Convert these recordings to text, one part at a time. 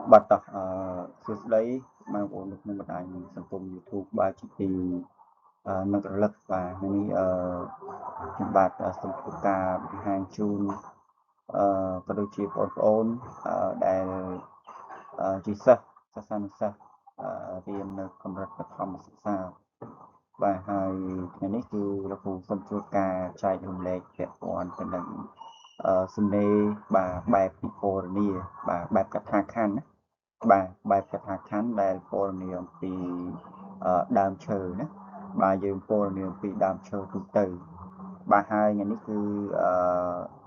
បាត់តោះសួស្តីបងប្អូននៅក្នុងបណ្ដាញសង្គម YouTube បាទជាទីនឹករលឹកបាទថ្ងៃនេះខ្ញុំបាទសូមធ្វើការបង្ហាញជូនក៏ដូចជាបងប្អូនដែលជាសិស្សសិស្សានុសិស្សរៀននៅកម្រិតបឋមសិក្សាបាទហើយថ្ងៃនេះគឺលោកគ្រូសូមធ្វើការចែករំលែកពាក់ព័ន្ធទៅនឹងសំណេរបាទបែបពិពណ៌នាបាទបែបកថាខណ្ឌណាបាទបែបកថាខណ្ឌដែលពណ៌នាអំពីដើមឈើណាបាទយើងពណ៌នាអំពីដើមឈើទូទៅបាទហើយថ្ងៃនេះគឺ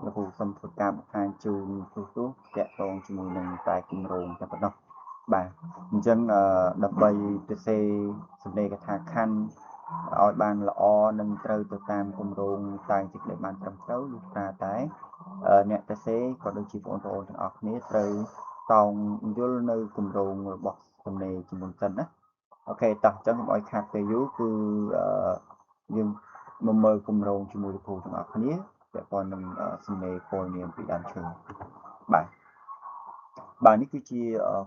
លោកគ្រូសូមធ្វើការបង្ហាញជូនទូទាក់ទងជាមួយនឹងតែគម្រោងតែប៉ុណ្ណោះបាទអញ្ចឹងដើម្បីទៅសេសំណេរកថាខណ្ឌឲ្យបានល្អនិងត្រូវទៅតាមគម្រោងតែងសេចក្តីបានត្រឹមត្រូវលុះត្រាតែអ្នកទៅសេក៏ដូចជាបងប្អូនទាំងអស់គ្នាត្រូវតោងយល់នៅគម្រោងរបស់សំណេរជាមុនសិនណាអូខេតោះអញ្ចឹងកុំឲ្យខាត់ពេលយូរគឺយើងមកមើលគម្រោងជាមួយលោកគ្រូទាំងអស់គ្នាពាក់ព័ន្ធនឹងសំណេរពណ៌នាមពីដើមឈើបាទនេះគឺជា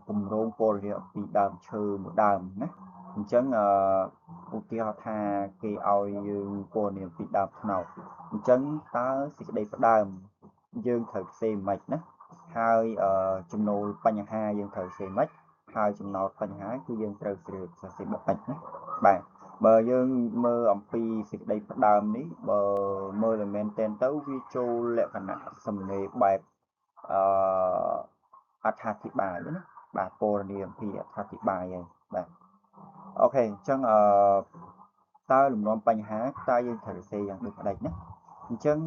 គម្រោងពណ៌នាមពីដើមឈើមួយដើមណាអញ្ចឹងឧទាហរណ៍ថាគេឲ្យយើងពណ៌នាមពីដើមត្នោតអញ្ចឹងតើសេចក្តីផ្ដើមយើងត្រូវផ្សេងមិនណាហើយចំណូលបញ្ហាយើងត្រូវផ្សេងមិនហើយចំណោទបញ្ហាគឺយើងត្រូវសរសេរបែបណាបាទបើយើងមើលអំពីសេចក្តីផ្ដើមនេះបើមើលមែនទែនទៅវាចូលលក្ខណៈសំណេរបែបអត្ថាធិប្បាយណាបាទពណ៌នាមពីអត្ថាធិប្បាយហើយបាទអូខេអញ្ចឹងតើលំនាំបញ្ហាតើយើងត្រូវសរសេរយ៉ាងដូចម្ដេចណាអញ្ចឹង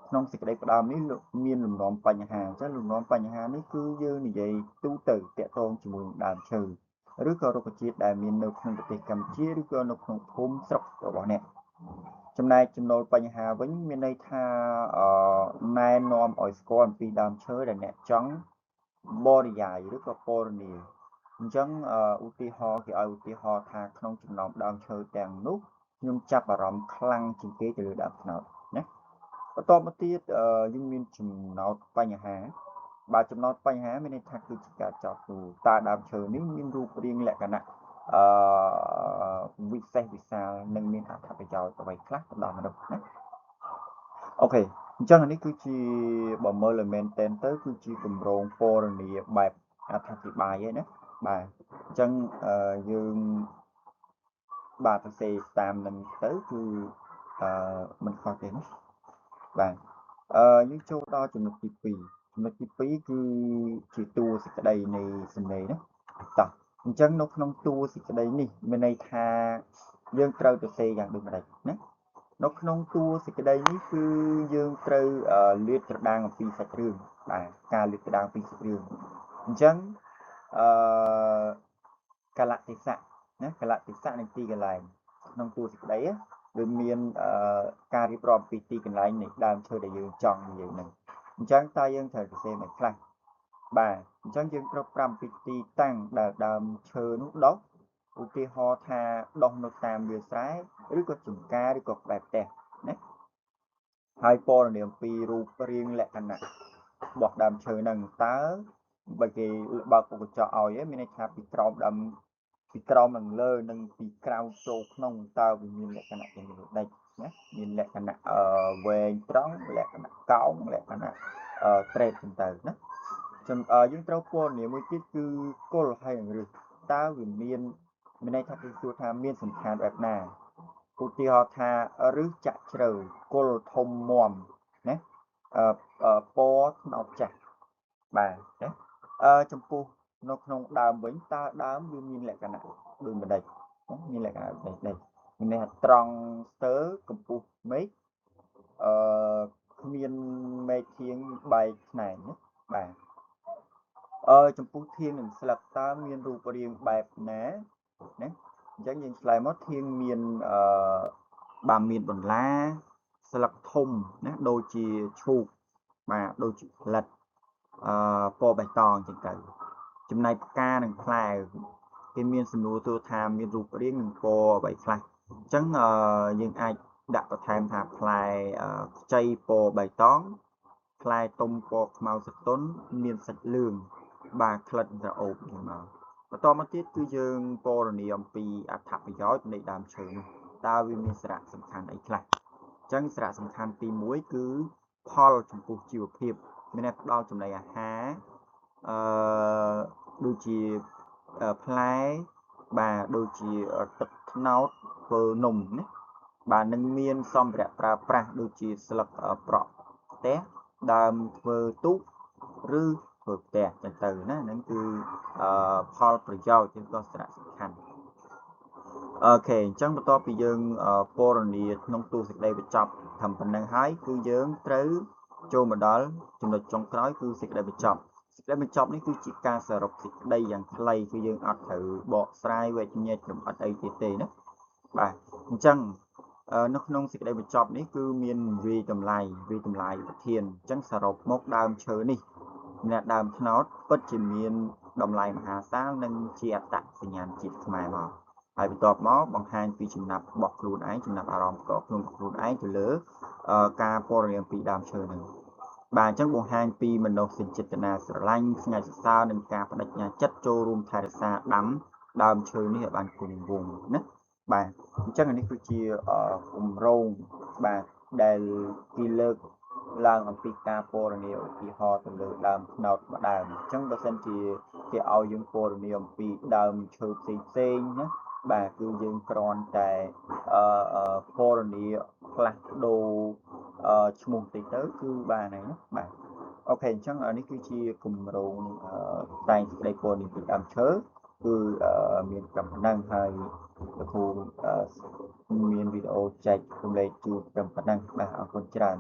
ក្នុងសេចក្តីផ្ដើមនេះមានលំនាំបញ្ហាអញ្ចឹងលំនាំបញ្ហានេះគឺយើងនិយាយទូទៅតាក់ទងជាមួយនឹងដើមឈើឬក៏រុក្ខជាតិដែលមាននៅក្នុងប្រទេសកម្ពុជាឬក៏នៅក្នុងភូមិស្រុករបស់អ្នកចំណែកចំណូលបញ្ហាវិញមានន័យថាណែនាំឲ្យស្គាល់អំពីដើមឈើដែលអ្នកចង់បរិយាយឬក៏ពណ៌នាអញ្ចឹងឧទាហរណ៍គេឲ្យឧទាហរណ៍ថាក្នុងចំណោមដើមឈើទាំងនោះខ្ញុំចាប់អារម្មណ៍ខ្លាំងជាងគេទៅលើដើមត្នោតណាបន្តមកទៀតយើងមានចំណោទបញ្ហាបាទចំណោទបញ្ហាមានន័យថាគឺជាការចោទសួរតើដើមឈើនេះមានរូបរាងលក្ខណៈវិសេសវិសាលនិងមានអត្ថប្រយោជន៍អ្វីខ្លះទៅដល់មនុស្សណាអូខេអញ្ចឹងនេះគឺជាបើមើលមែនតែនទៅគឺជាគម្រោងពណ៌នាបែបអត្ថាធិប្បាយឯណាបាទអញ្ចឹងយើងបាទសរសេរតាមនឹងទៅគឺមិនខុសទេណាបាទយើងចូលដល់ចំណុចទី2ចំណុចទី2គឺជាតួសេចក្តីនៃសំណេរណាតោះអញ្ចឹងនៅក្នុងតួសេចក្តីនេះមានន័យថាយើងត្រូវទៅសេយ៉ាងដូចម្ដេចណានៅក្នុងតួសេចក្តីនេះគឺយើងត្រូវលាតត្រដាងអំពីសាច់រឿងបាទការលាតត្រដាងពីសាច់រឿងអញ្ចឹងអឺកលៈទេសៈណាកលៈទេសៈនៃទីកន្លែងក្នុងតួសេចក្តីវាមានការរៀបរាប់ពីទីកន្លែងនៃដើមឈើដែលយើងចង់និយាយហ្នឹងអញ្ចឹងតើយើងត្រូវសរសេរមិនខ្លះបាទអញ្ចឹងយើងត្រូវប្រាប់ពីទីតាំងដែលដើមឈើនោះដុះឧទាហរណ៍ថាដុះនៅតាមវាលស្រែឬក៏ចំការឬក៏ក្បែរផ្ទះណាហើយពណ៌នាមពីរូបរាងលក្ខណៈរបស់ដើមឈើហ្នឹងតើបើគេបើកឧបចកឲ្យមានន័យថាពីក្រោមដើមពីក្រោមនិងលើនិងពីក្រៅចូលក្នុងតើវាមានលក្ខណៈយ៉ាងដូចម្ដេចណាមានលក្ខណៈវែងត្រង់លក្ខណៈកោងលក្ខណៈត្រេតចឹងទៅណាយើងត្រូវពណ៌នាមួយទៀតគឺគល់ហើយនឹងឫសតើវាមានន័យថាគេសួរថាមានសំខាន់បែបណាឧទាហរណ៍ថាឫសចាក់ជ្រៅគល់ធំមាំណាពណ៌ត្នោតចាស់បាទណាចំពោះនៅក្នុងដើមវិញតើដើមវាមានលក្ខណៈដូចម្ដេចមានលក្ខណៈដូចម្ដេចមានន័យថាត្រង់ស្ទើរកម្ពស់មេឃគ្មានមេឃធាងបែកខ្នែងណាបាទចំពោះធាងនិងស្លឹកតើមានរូបរាងបែបណាណាអញ្ចឹងយើងឆ្លើយមកធាងមានបាទមានបន្លាស្លឹកធំណាដូចជាឈូកបាទដូចជាផ្លិតពណ៌បៃតងចឹងទៅចំណែកផ្កានិងផ្លែគេមានសំណួរសួរថាមានរូបរាងនិងពណ៌អ្វីខ្លះអញ្ចឹងយើងអាចដាក់បន្ថែមថាផ្លែខ្ចីពណ៌បៃតងផ្លែទុំពណ៌ខ្មៅស្រទន់មានសាច់លឿង បាទក្លិនក្រអូបនេះមកបន្តមកទៀតគឺយើងពណ៌នាអំពីអត្ថប្រយោជន៍នៃដើមឈើនេះតើវាមានសារៈសំខាន់អីខ្លះអញ្ចឹងសារៈសំខាន់ទី1គឺផលចំពោះជីវភាពមានតែផ្ដល់ចំណីអាហារដូចជាផ្លែបាទដូចជាទឹកត្នោតធ្វើនំណាបាទនឹងមានសម្ភារៈប្រើប្រាស់ដូចជាស្លឹកប្រក់ផ្ទះដើមធ្វើទូកឬធ្វើផ្ទះចឹងទៅណាហ្នឹងគឺផលប្រយោជន៍ជាក៏សារៈសំខាន់អូខេអញ្ចឹងបន្ទាប់ពីយើងពណ៌នាក្នុងទូសេចក្តីបញ្ចប់ត្រឹមប៉ុណ្្នឹងហើយគឺយើងត្រូវចូលមកដល់ចំណុចចុងក្រោយគឺសេចក្តីបញ្ចប់សេចក្តីបញ្ចប់នេះគឺជាការសរុបសេចក្តីយ៉ាងខ្លីគឺយើងអត់ត្រូវបកស្រាយវែកញែកចំអិតអីទៀតទេណាបាទអញ្ចឹងនៅក្នុងសេចក្តីបញ្ចប់នេះគឺមានវាយតម្លៃប្រធានអញ្ចឹងសរុបមកដើមឈើនេះអ្នកដើមត្នោតពិតជាមានតម្លៃមហាសាលនិងជាអត្តសញ្ញាណជាតិខ្មែរមកហើយបន្ទាប់មកបង្ហាញពីចំណាប់របស់ខ្លួនឯងចំណាប់អារម្មណ៍ផ្ទាល់ខ្លួនខ្លួនឯងទៅលើការពណ៌នាពីដើមឈើហ្នឹងបាទអញ្ចឹងបង្ហាញពីមនោសញ្ចេតនាស្រឡាញ់ស្ងាត់សរសើរនិងការបដិញ្ញាចិត្តចូលរួមថែរក្សាដាំដើមឈើនេះឲ្យបានគង់វង្សណាបាទអញ្ចឹងនេះគឺជាគម្រោងបាទដែលគេលើកឡើងអំពីការពណ៌នាឧទាហរណ៍ទៅលើដើមត្នោតម្ដើមអញ្ចឹងបើសិនជាគេឲ្យយើងពណ៌នាអំពីដើមឈើផ្សេងណាបាទគឺយើងគ្រាន់តែពណ៌នាផ្លាស់ប្ដូរឈ្មោះតិចទៅគឺបានហើយណាបាទអូខេអញ្ចឹងនេះគឺជាគម្រោងតែងសេចក្តីពណ៌នាពីដើមឈើគឺមានត្រឹមប៉ុណ្ណឹងហើយលោកគ្រូមានវីដេអូចែករំលែកជូនត្រឹមប៉ុណ្ណឹងបាទអរគុណច្រើន